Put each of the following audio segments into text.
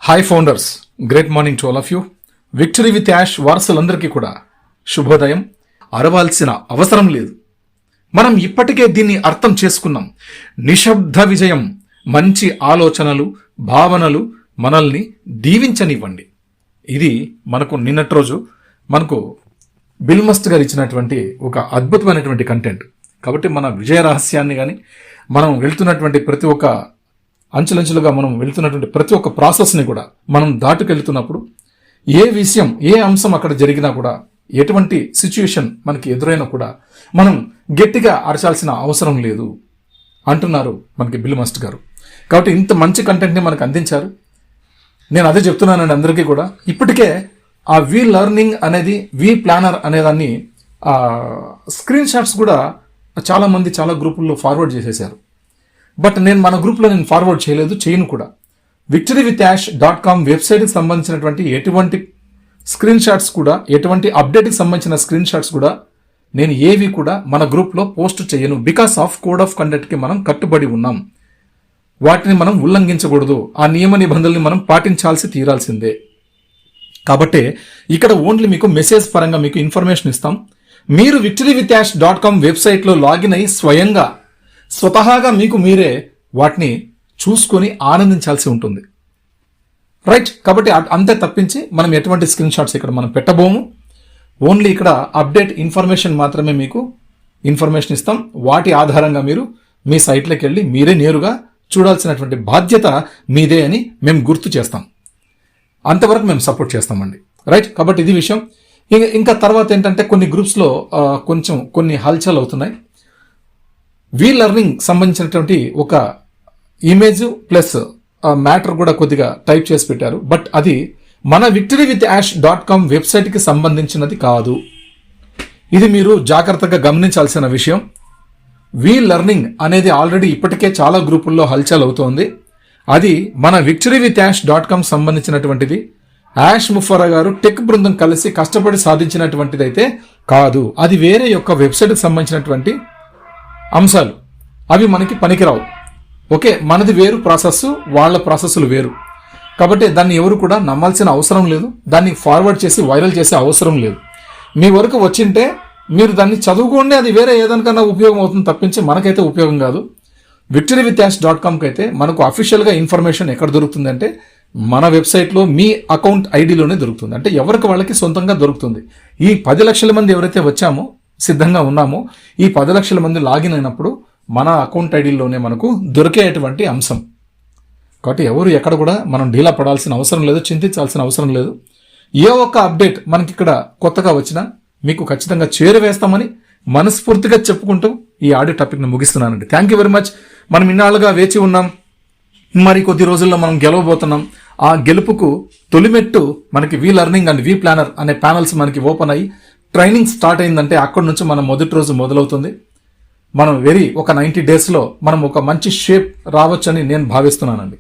Hi founders, great morning to all of you. Victory with Yash వారసులందరికీ కూడా శుభోదయం. అరవాల్సిన అవసరం లేదు, మనం ఇప్పటికే దీన్ని అర్థం చేసుకున్నాం. నిశ్శబ్ద విజయం, మంచి ఆలోచనలు, భావనలు మనల్ని దీవించనివ్వండి. ఇది మనకు నిన్నటి రోజు మనకు బిల్ మస్ట్ గారు ఇచ్చినటువంటి ఒక అద్భుతమైనటువంటి కంటెంట్. కాబట్టి మన విజయ రహస్యాన్ని కానీ మనం వెళ్తున్నటువంటి ప్రతి ఒక్క అంచెలంచెలుగా మనం వెళ్తున్నటువంటి ప్రతి ఒక్క ప్రాసెస్ని కూడా మనం దాటుకెళ్తున్నప్పుడు ఏ విషయం, ఏ అంశం అక్కడ జరిగినా కూడా, ఎటువంటి సిచ్యుయేషన్ మనకి ఎదురైనా కూడా మనం గట్టిగా అరచాల్సిన అవసరం లేదు అంటున్నారు మనకి బిల్ మస్ట్ గారు. కాబట్టి ఇంత మంచి కంటెంట్ని మనకు అందించారు. నేను అదే చెప్తున్నానండి అందరికీ కూడా. ఇప్పటికే ఆ వి లెర్నింగ్ అనేది, వి ప్లానర్ అనేదాన్ని స్క్రీన్ షాట్స్ కూడా చాలామంది చాలా గ్రూపుల్లో ఫార్వర్డ్ చేసేసారు. బట్ నేను మన గ్రూప్లో ఫార్వర్డ్ చేయలేదు, చేయను కూడా. victoryWithAsh.com వెబ్సైట్కి సంబంధించినటువంటి ఎటువంటి స్క్రీన్ షాట్స్ కూడా, ఎటువంటి అప్డేట్కి సంబంధించిన స్క్రీన్ షాట్స్ కూడా నేను ఏవి కూడా మన గ్రూప్లో పోస్ట్ చేయను. బికాస్ ఆఫ్ కోడ్ ఆఫ్ కండక్ట్కి మనం కట్టుబడి ఉన్నాం. వాటిని మనం ఉల్లంఘించకూడదు. ఆ నియమ నిబంధనల్ని మనం పాటించాల్సి తీరాల్సిందే. కాబట్టి ఇక్కడ ఓన్లీ మీకు మెసేజ్ పరంగా మీకు ఇన్ఫర్మేషన్ ఇస్తాం. మీరు victoryWithAsh.com వెబ్సైట్లో లాగిన్ అయ్యి స్వతహాగా మీకు మీరే వాటిని చూసుకొని ఆనందించాల్సి ఉంటుంది. రైట్? కాబట్టి అంతే తప్పించి మనం ఎటువంటి స్క్రీన్ షాట్స్ ఇక్కడ మనం పెట్టబోము. ఓన్లీ ఇక్కడ అప్డేట్ ఇన్ఫర్మేషన్ మాత్రమే మీకు ఇన్ఫర్మేషన్ ఇస్తాం. వాటి ఆధారంగా మీరు మీ సైట్లోకి వెళ్ళి మీరే నేరుగా చూడాల్సినటువంటి బాధ్యత మీదే అని మేము గుర్తు చేస్తాం. అంతవరకు మేము సపోర్ట్ చేస్తామండి. రైట్? కాబట్టి ఇది విషయం. ఇంకా తర్వాత ఏంటంటే కొన్ని గ్రూప్స్లో కొన్ని హల్చల్ అవుతున్నాయి. వి లెర్నింగ్ సంబంధించినటువంటి ఒక ఇమేజ్ ప్లస్ మ్యాటర్ కూడా కొద్దిగా టైప్ చేసి పెట్టారు. బట్ అది మన victoryWithAsh.com వెబ్సైట్కి సంబంధించినది కాదు. ఇది మీరు జాగ్రత్తగా గమనించాల్సిన విషయం. వి లెర్నింగ్ అనేది ఆల్రెడీ ఇప్పటికే చాలా గ్రూపుల్లో హల్చల్ అవుతోంది. అది మన victoryWithAsh.com సంబంధించినటువంటిది. యాష్ ముఫర్రా గారు టెక్ బృందం కలిసి కష్టపడి సాధించినటువంటిది అయితే కాదు. అది వేరే యొక్క వెబ్సైట్కి సంబంధించినటువంటి అంశాలు. అవి మనకి పనికిరావు. ఓకే, మనది వేరు ప్రాసెస్, వాళ్ళ ప్రాసెస్లు వేరు. కాబట్టి దాన్ని ఎవరు కూడా నమ్మాల్సిన అవసరం లేదు. దాన్ని ఫార్వర్డ్ చేసి వైరల్ చేసే అవసరం లేదు. మీ వరకు వచ్చింటే మీరు దాన్ని చదువుకోండి, అది వేరే ఏదానికన్నా ఉపయోగం అవుతుంది తప్పించి మనకైతే ఉపయోగం కాదు. victoryWithAsh.comకి అయితే మనకు అఫీషియల్గా ఇన్ఫర్మేషన్ ఎక్కడ దొరుకుతుంది అంటే మన వెబ్సైట్లో మీ అకౌంట్ ఐడిలోనే దొరుకుతుంది. అంటే ఎవరికి వాళ్ళకి సొంతంగా దొరుకుతుంది. ఈ 10 లక్షల మంది ఎవరైతే వచ్చామో, సిద్ధంగా ఉన్నామో, ఈ 10 లక్షల మంది లాగిన్ అయినప్పుడు మన అకౌంట్ ఐడిలోనే మనకు దొరికేటువంటి అంశం. కాబట్టి ఎవరు ఎక్కడ కూడా మనం డీలా పడాల్సిన అవసరం లేదు, చింతించాల్సిన అవసరం లేదు. ఏ ఒక్క అప్డేట్ మనకి ఇక్కడ కొత్తగా వచ్చినా మీకు ఖచ్చితంగా చేరవేస్తామని మనస్ఫూర్తిగా చెప్పుకుంటూ ఈ ఆడియో టాపిక్ని ముగిస్తున్నానండి. Thank you very much. మనం ఇన్నాళ్ళుగా వేచి ఉన్నాం. మరి కొద్ది రోజుల్లో మనం గెలవబోతున్నాం. ఆ గెలుపుకు తొలిమెట్టు మనకి వి లెర్నింగ్ అండ్ వి ప్లానర్ అనే ప్యానల్స్ మనకి ఓపెన్ అయ్యి ట్రైనింగ్ స్టార్ట్ అయిందంటే అక్కడి నుంచి మనం మొదటి రోజు మొదలవుతుంది. మనం ఒక 90 డేస్లో మనం ఒక మంచి షేప్ రావచ్చని నేను భావిస్తున్నానండి.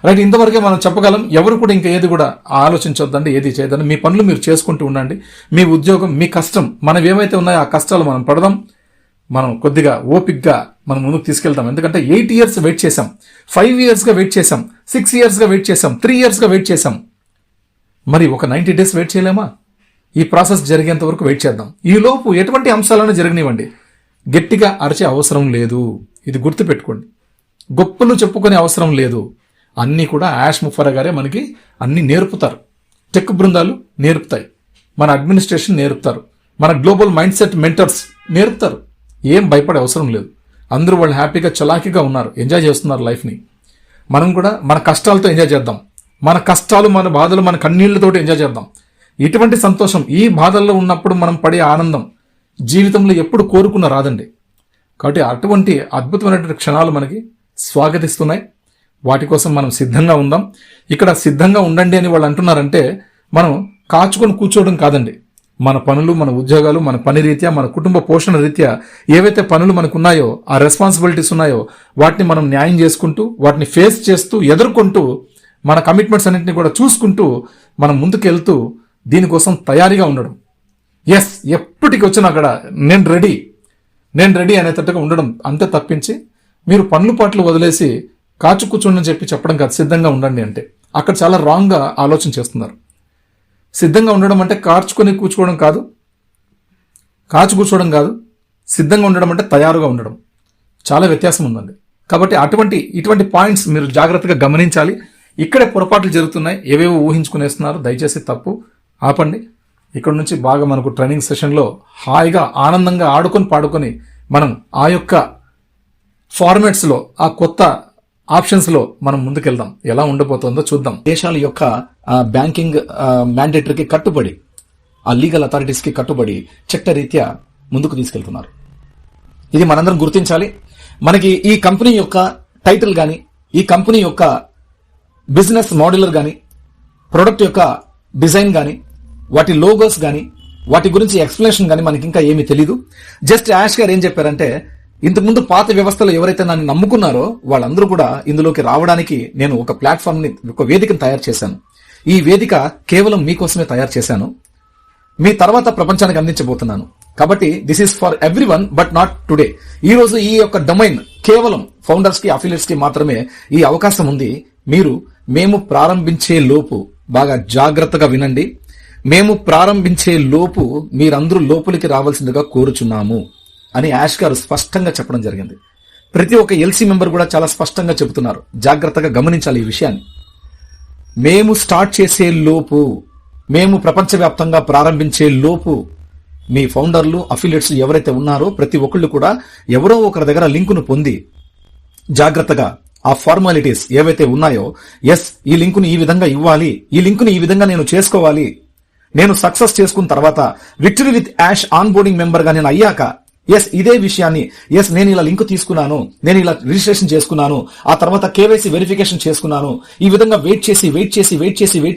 రైట్? ఇంతవరకే మనం చెప్పగలం. ఎవరు కూడా ఇంకా ఏది కూడా ఆలోచించొద్దండి, ఏది చేయొద్దండి. మీ పనులు మీరు చేసుకుంటూ ఉండండి. మీ ఉద్యోగం, మీ కష్టం, మనం ఏమైతే ఉన్నాయో ఆ కష్టాలు మనం పడదాం. మనం కొద్దిగా ఓపిక్గా మనం ముందుకు తీసుకెళ్తాం. ఎందుకంటే 8 years వెయిట్ చేసాం, 5 yearsగా వెయిట్ చేసాం, 6 yearsగా వెయిట్ చేసాం, 3 yearsగా వెయిట్ చేసాం. మరి ఒక 90 days వెయిట్ చేయలేమా? ఈ ప్రాసెస్ జరిగేంత వరకు వెయిట్ చేద్దాం. ఈలోపు ఎటువంటి అంశాలను జరగనివ్వండి, గట్టిగా అరిచే అవసరం లేదు. ఇది గుర్తుపెట్టుకోండి. గొప్పలు చెప్పుకునే అవసరం లేదు. అన్నీ కూడా యాష్ ముఫర్రా గారే మనకి అన్నీ నేర్పుతారు. టెక్ బృందాలు నేర్పుతాయి, మన అడ్మినిస్ట్రేషన్ నేర్పుతారు, మన గ్లోబల్ మైండ్ సెట్ మెంటర్స్ నేర్పుతారు. ఏం భయపడే అవసరం లేదు. అందరూ వాళ్ళు హ్యాపీగా చలాకీగా ఉన్నారు, ఎంజాయ్ చేస్తున్నారు లైఫ్ని. మనం కూడా మన కష్టాలతో ఎంజాయ్ చేద్దాం. మన కష్టాలు, మన బాధలు, మన కన్నీళ్లతోటి ఎంజాయ్ చేద్దాం. ఇటువంటి సంతోషం, ఈ బాధల్లో ఉన్నప్పుడు మనం పడే ఆనందం జీవితంలో ఎప్పుడు కోరుకున్న రాదండి. కాబట్టి అటువంటి అద్భుతమైనటువంటి క్షణాలు మనకి స్వాగతిస్తున్నాయి. వాటి కోసం మనం సిద్ధంగా ఉందాం. ఇక్కడ సిద్ధంగా ఉండండి అని వాళ్ళు అంటున్నారంటే మనం కాచుకొని కూర్చోవడం కాదండి. మన పనులు, మన ఉద్యోగాలు, మన పని రీత్యా, మన కుటుంబ పోషణ రీత్యా ఏవైతే పనులు మనకు ఉన్నాయో, ఆ రెస్పాన్సిబిలిటీస్ ఉన్నాయో వాటిని మనం న్యాయం చేసుకుంటూ, వాటిని ఫేస్ చేస్తూ, ఎదుర్కొంటూ, మన కమిట్మెంట్స్ అన్నింటినీ కూడా చూసుకుంటూ మనం ముందుకు వెళ్తూ దీనికోసం తయారీగా ఉండడం. ఎస్, ఎప్పటికి వచ్చినా అక్కడ నేను రెడీ అనేటట్టుగా ఉండడం. అంతే తప్పించి మీరు పనులు పాటలు వదిలేసి కాచు కూర్చోండి చెప్పి చెప్పడం కాదు. సిద్ధంగా ఉండండి అంటే అక్కడ చాలా రాంగ్గా ఆలోచన చేస్తున్నారు. సిద్ధంగా ఉండడం అంటే కూర్చోవడం కాదు, కూర్చోవడం కాదు. సిద్ధంగా ఉండడం అంటే తయారుగా ఉండడం. చాలా వ్యత్యాసం ఉందండి. కాబట్టి ఇటువంటి పాయింట్స్ మీరు జాగ్రత్తగా గమనించాలి. ఇక్కడే పొరపాట్లు జరుగుతున్నాయి, ఏవేవో ఊహించుకునేస్తున్నారు. దయచేసి తప్పు ఆపండి. ఇక్కడ నుంచి బాగా మనకు ట్రైనింగ్ సెషన్లో హాయిగా ఆనందంగా ఆడుకొని పాడుకొని మనం ఆ యొక్క ఫార్మాట్స్లో, ఆ కొత్త ఆప్షన్స్లో మనం ముందుకెళ్దాం. ఎలా ఉండబోతుందో చూద్దాం. దేశాల యొక్క బ్యాంకింగ్ మ్యాండేటరీకి కట్టుబడి, ఆ లీగల్ అథారిటీస్కి కట్టుబడి చట్టరీత్యా ముందుకు తీసుకెళ్తున్నారు. ఇది మనందరం గుర్తించాలి. మనకి ఈ కంపెనీ యొక్క టైటిల్ కానీ, ఈ కంపెనీ యొక్క బిజినెస్ మోడలర్ కానీ, ప్రొడక్ట్ యొక్క డిజైన్ కానీ, వాటి లోగోస్ కానీ, వాటి గురించి ఎక్స్ప్లెనేషన్ కానీ మనకి ఇంకా ఏమీ తెలీదు. జస్ట్ యాష్ గారు ఏం చెప్పారంటే, ఇంతకుముందు పాత వ్యవస్థలో ఎవరైతే నన్ను నమ్ముకున్నారో వాళ్ళందరూ కూడా ఇందులోకి రావడానికి నేను ఒక ప్లాట్ఫామ్ని, ఒక వేదికను తయారు చేశాను. ఈ వేదిక కేవలం మీకోసమే తయారు చేశాను. మీ తర్వాత ప్రపంచానికి అందించబోతున్నాను. కాబట్టి this is for everyone but not today. ఈ రోజు ఈ యొక్క డొమైన్ కేవలం ఫౌండర్స్ కి, అఫిలియేట్స్ కి మాత్రమే ఈ అవకాశం ఉంది. మేము ప్రారంభించే లోపు బాగా జాగ్రత్తగా వినండి. మేము ప్రారంభించే లోపు మీరందరూ లోపలికి రావాల్సిందిగా కోరుచున్నాము అని యాష్ గారు స్పష్టంగా చెప్పడం జరిగింది. ప్రతి ఒక్క ఎల్సీ మెంబర్ కూడా చాలా స్పష్టంగా చెబుతున్నారు. జాగ్రత్తగా గమనించాలి ఈ విషయాన్ని. మేము స్టార్ట్ చేసే లోపు, మేము ప్రపంచవ్యాప్తంగా ప్రారంభించే లోపు మీ ఫౌండర్లు, అఫిలియేట్స్ ఎవరైతే ఉన్నారో ప్రతి ఒక్కళ్ళు కూడా ఎవరో ఒకరి దగ్గర లింకును పొంది జాగ్రత్తగా ఆ ఫార్మాలిటీస్ ఏవైతే ఉన్నాయో, ఎస్ ఈ లింకును ఈ విధంగా ఇవ్వాలి, ఈ లింకును ఈ విధంగా నేను చేసుకోవాలి, నేను సక్సెస్ చేసుకున్న తర్వాత victory with Yash onboarding member గా నేను అయ్యాక ఎస్ ఇదే విషయాన్ని, ఎస్ నేను ఇలా లింక్ తీసుకున్నాను, నేను ఇలా రిజిస్ట్రేషన్ చేసుకున్నాను, ఆ తర్వాత కేవైసీ వెరిఫికేషన్ చేసుకున్నాను, ఈ విధంగా వెయిట్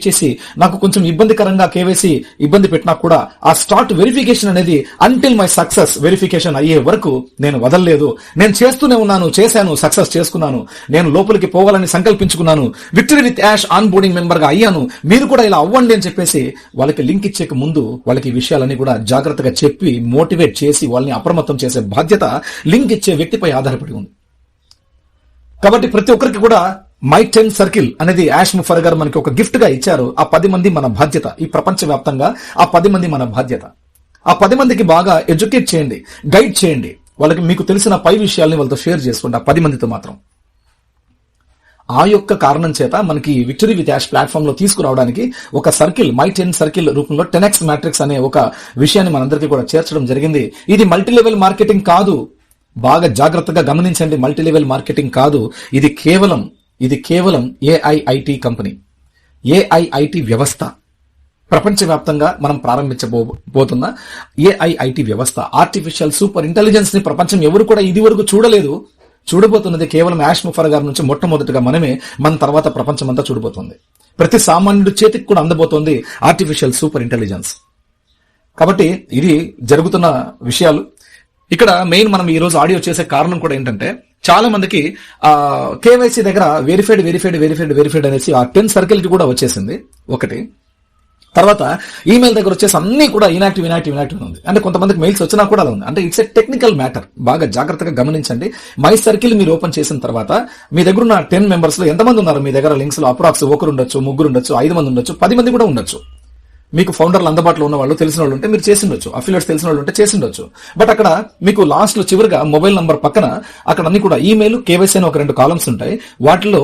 చేసి నాకు కొంచెం ఇబ్బందికరంగా కేవైసీ ఇబ్బంది పెట్టినా కూడా ఆ స్టార్ట్ వెరిఫికేషన్ అనేది అంటిల్ మై సక్సెస్ వెరిఫికేషన్ అయ్యే వరకు నేను వదలలేదు. నేను చేస్తూనే ఉన్నాను, చేశాను, సక్సెస్ చేసుకున్నాను, నేను లోపలికి పోవాలని సంకల్పించుకున్నాను, victory with Yash onboarding member గా అయ్యాను, మీరు కూడా ఇలా అవ్వండి అని చెప్పేసి వాళ్ళకి లింక్ ఇచ్చేక ముందు వాళ్ళకి ఈ విషయాలన్నీ కూడా జాగ్రత్తగా చెప్పి మోటివేట్ చేసి వాళ్ళని అప్రమత్తం చేసే బాధ్యత లింక్ ఇచ్చే వ్యక్తిపై ఆధారపడి ఉంది. కాబట్టి ప్రతి ఒక్కరికి కూడా మై 10 సర్కిల్ అనేది యాష్ ముఫర్ గారు మనకి ఒక గిఫ్ట్ గా ఇచ్చారు. ఆ 10 మంది మన బాధ్యత. ఈ ప్రపంచ వ్యాప్తంగా ఆ 10 మంది మన బాధ్యత. ఆ 10 మందికి బాగా ఎడ్యుకేట్ చేయండి, గైడ్ చేయండి. వాళ్ళకి మీకు తెలిసిన పై విషయాల్ని వాళ్ళతో షేర్ చేసుకోండి. ఆ 10 మందితో మాత్రం. ఆ యొక్క కారణం చేత మనకి విక్టరీ విత్ యాష్ ప్లాట్ఫామ్ లో తీసుకురావడానికి ఒక సర్కిల్, మై 10 సర్కిల్ రూపంలో 10x మ్యాట్రిక్స్ అనే ఒక విషయాన్ని మనందరికీ కూడా చేర్చడం జరిగింది. ఇది మల్టీ లెవెల్ మార్కెటింగ్ కాదు. బాగా జాగ్రత్తగా గమనించండి. మల్టీ లెవెల్ మార్కెటింగ్ కాదు. ఇది కేవలం ఏఐఐటి కంపెనీ, ఏఐఐటి వ్యవస్థ. ప్రపంచవ్యాప్తంగా మనం ప్రారంభించబోతున్న ఏఐఐటి వ్యవస్థ, ఆర్టిఫిషియల్ సూపర్ ఇంటెలిజెన్స్ ని ప్రపంచం ఎవరు కూడా ఇది వరకు చూడలేదు. చూడబోతున్నది కేవలం యాష్ ముఫర్ గారి నుంచి మొట్టమొదటిగా మనమే, మన తర్వాత ప్రపంచమంతా చూడబోతోంది. ప్రతి సామాన్యుడి చేతికి కూడా అందబోతోంది ఆర్టిఫిషియల్ సూపర్ ఇంటెలిజెన్స్. కాబట్టి ఇది జరుగుతున్న విషయాలు. ఇక్కడ మెయిన్ మనం ఈ రోజు ఆడియో చేసే కారణం కూడా ఏంటంటే, చాలా మందికి కేవైసీ దగ్గర వెరిఫైడ్ అనేసి ఆ 10 సర్కిల్ కి కూడా వచ్చేసింది ఒకటి. తర్వాత ఈమెయిల్ దగ్గర వచ్చేసి అన్ని కూడా ఇనాక్టివ్ ఉంది. అంటే కొంతమందికి మెయిల్స్ వచ్చినా కూడా అలా ఉంది. అంటే ఇట్స్ ఎ టెక్నికల్ మ్యాటర్. బాగా జాగ్రత్తగా గమనించండి. మై సర్కిల్ మీరు ఓపెన్ చేసిన తర్వాత మీ దగ్గర ఉన్న 10 మెంబర్స్ లో ఎంతమంది ఉన్నారు మీ దగ్గర లింక్స్ లో? అప్రాక్స్ 1 ఉండొచ్చు, 3 ఉండొచ్చు, 5 మంది ఉండొచ్చు, 10 మంది కూడా ఉండొచ్చు. మీకు ఫౌండర్లు అందుబాటులో ఉన్న వాళ్ళు, తెలిసిన వాళ్ళు ఉంటే మీరు చేసిండొచ్చు, అఫిలియేట్స్ తెలిసిన వాళ్ళు ఉంటే చేసిండొచ్చు. బట్ అక్కడ మీకు లాస్ట్ లో చివరిగా మొబైల్ నంబర్ పక్కన అక్కడ అన్ని కూడా ఈమెయిల్, కేవైసీ అని ఒక 2 కాలమ్స్ ఉంటాయి. వాటిలో